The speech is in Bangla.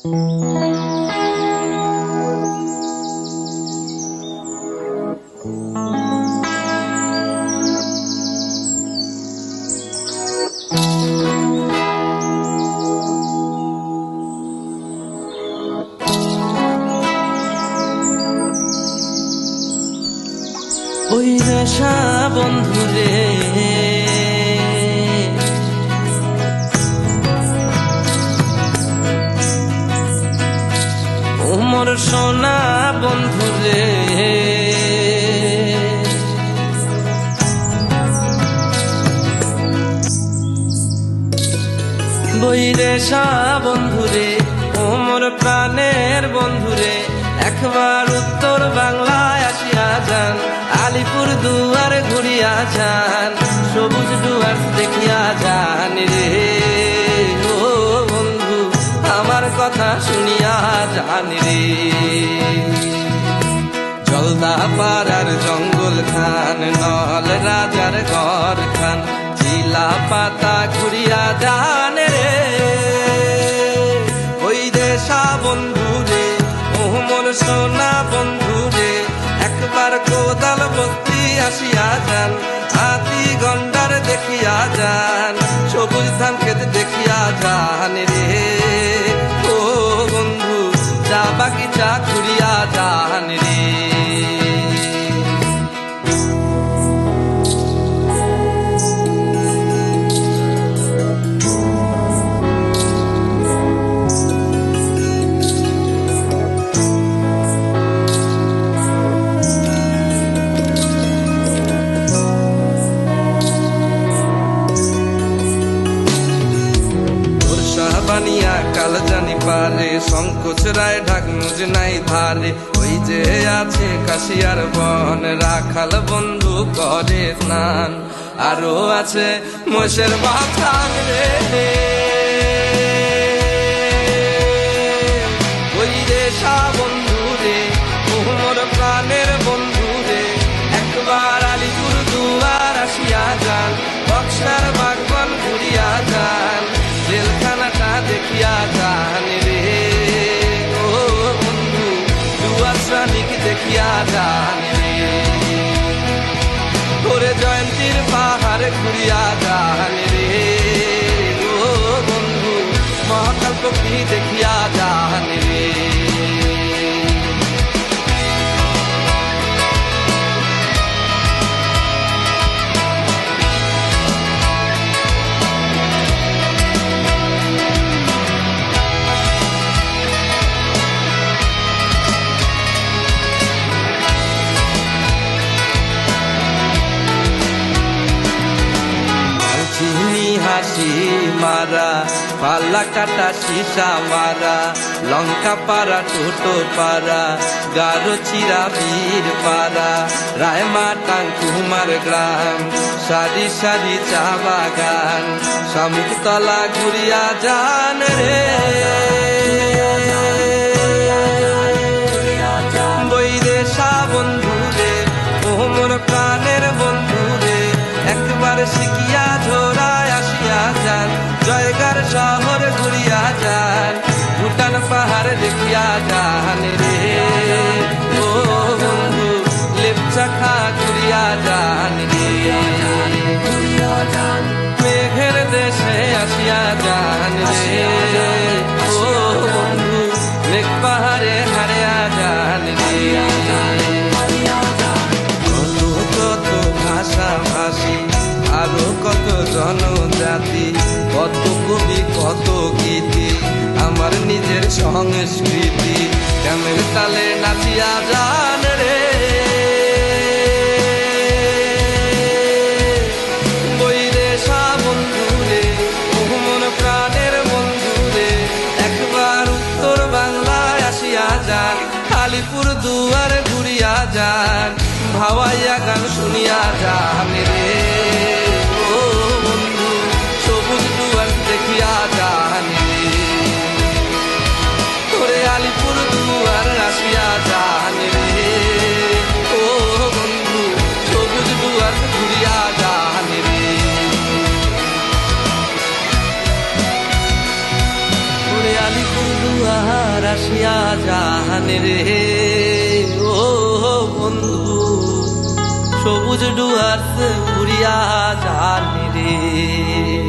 ওই নেশা বন্ধুরে ওমর সোনা বন্ধুরে বৈরেশা বন্ধুরে ওমর প্রাণের বন্ধুরে একবার উত্তর বাংলায় আসিয়া যান, আলিপুর দুয়ার ঘুরিয়া যান, সবুজ দুয়ার দেখিয়া যান রে ও বন্ধু আমার কথা শুনিয়া যান রে। জলদা পাড়ার জঙ্গল খান, নল রাজার ঘর খান, চিলা পাতা ঘুরিয়া যান রে ওই দেশা বন্ধুরে ওমর সোনা বন্ধুরে একবার কোদাল বস্তি আসিয়া যান, হাতি গন্ডার দেখিয়া যান, সবুজ ধান খেত দেখিয়া যান রে ও বন্ধু চা বাগিচা ঘুরিয়া যান রে। বানিয়া কাল জানি পারে সংকোচ রায় ঢাকনুজ নাই ধারে, ওই যে আছে কাশিয়ার বন রাখাল বন্ধু করে স্নান, আরো আছে মোষের বাথান রে ওই দেশা বন্ধু রে ওমর প্রাণের বন্ধু রে একবার আলিপুর দুয়ার আসিয়া যান, বক্সার বাগবান ঘুরিয়া যান, জেলখানাটা দেখিয়া যান রে ও বন্ধু দুয়ার শ্রমিক দেখিয়া যান রে ওরে জয়ন্তীর পাহাড় ঘুরিয়া যান রে ও বন্ধু মহাকাল পক্ষী দেখিয়া যান রে। হাসি মারা পাল্লা কাটা সীসা মারা লঙ্কা পাড়া টোটো পাড়া গারো চিরা বীর পাড়া রায়মাটাং কুমার গ্রাম সারি সারি চা বাগান শামুকতলা ঘুরিয়া যান রে বৈদেশা বন্ধু রে ওমর প্রাণের বন্ধু রে একবার শিখিয়া ঝোড়ায় আসিয়া যান, জয়গার শহর ঘুরিয়া যান, ভুটান পাহাড় দেখিয়া যান রে ও বন্ধু লেপচা খা ঘুরিয়া যান রে মেঘের দেশে আসিয়া যান রে ও বন্ধু মেঘ পাহাড়ে হারিয়া যান রে। কত ভাষা ভাষী আরো কত জনজাতি, কত কবি কত গীতি, আমার নিজের সংস্কৃতি কেমন তালে নাচিয়া যান রে বৈদেশা বন্ধু রে ওমর প্রাণের বন্ধু রে একবার উত্তর বাংলায় আসিয়া যান, আলিপুর দুয়ার ঘুরিয়া যান, ভাওয়াইয়া গান শুনিয়া যান রে ও বন্ধু সবুজ দুয়ার দেখিয়া যান রে তোরে আলিপুর দুয়ার আসিয়া যান রে ও বন্ধু সবুজ দুয়ার ঘুরিয়া যান রে তোরে আলিপুর দুয়ার আসিয়া যান রে ও বন্ধু, সবুজ ডুয়ার্স উড়িয়া যান রে।